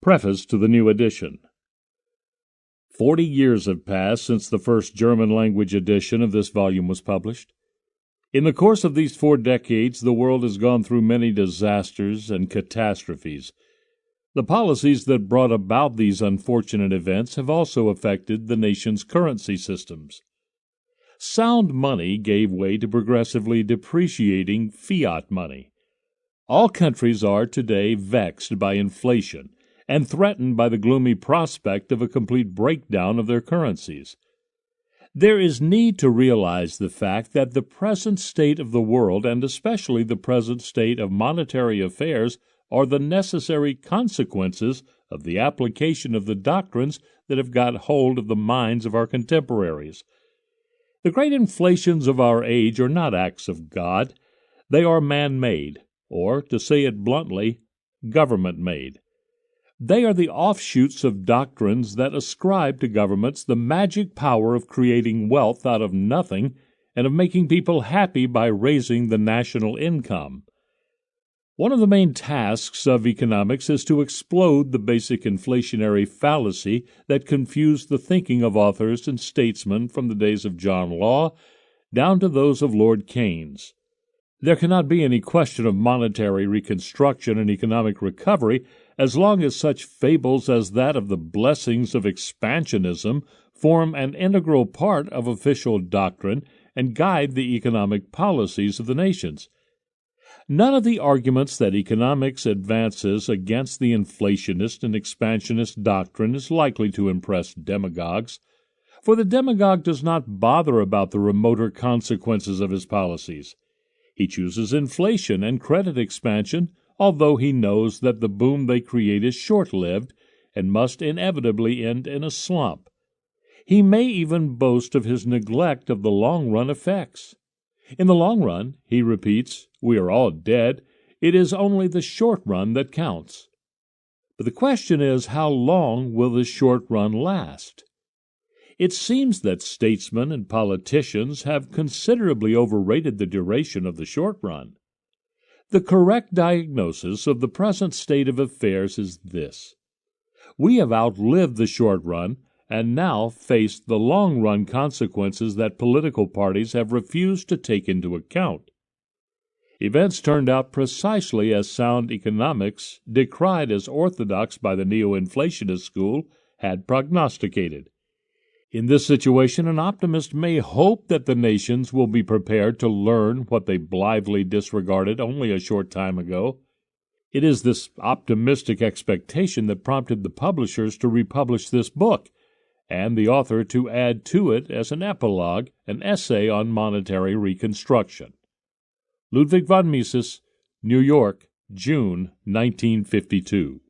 Preface to the new edition. 40 years have passed since the first German-language edition of this volume was published. In the course of these 4 decades, the world has gone through many disasters and catastrophes. The policies that brought about these unfortunate events have also affected the nation's currency systems. Sound money gave way to progressively depreciating fiat money. All countries are today vexed by inflation and threatened by the gloomy prospect of a complete breakdown of their currencies. There is need to realize the fact that the present state of the world, and especially the present state of monetary affairs, are the necessary consequences of the application of the doctrines that have got hold of the minds of our contemporaries. The great inflations of our age are not acts of God. They are man-made, or, to say it bluntly, government-made. They are the offshoots of doctrines that ascribe to governments the magic power of creating wealth out of nothing and of making people happy by raising the national income. One of the main tasks of economics is to explode the basic inflationary fallacy that confused the thinking of authors and statesmen from the days of John Law down to those of Lord Keynes. There cannot be any question of monetary reconstruction and economic recovery as long as such fables as that of the blessings of expansionism form an integral part of official doctrine and guide the economic policies of the nations. None of the arguments that economics advances against the inflationist and expansionist doctrine is likely to impress demagogues, for the demagogue does not bother about the remoter consequences of his policies. He chooses inflation and credit expansion, although he knows that the boom they create is short-lived and must inevitably end in a slump. He may even boast of his neglect of the long-run effects. In the long run, he repeats, we are all dead. It is only the short run that counts. But the question is, how long will this short run last? It seems that statesmen and politicians have considerably overrated the duration of the short run. The correct diagnosis of the present state of affairs is this: we have outlived the short run and now face the long-run consequences that political parties have refused to take into account. Events turned out precisely as sound economics, decried as orthodox by the neo-inflationist school, had prognosticated. In this situation, an optimist may hope that the nations will be prepared to learn what they blithely disregarded only a short time ago. It is this optimistic expectation that prompted the publishers to republish this book, and the author to add to it as an epilogue an essay on monetary reconstruction. Ludwig von Mises, New York, June 1952.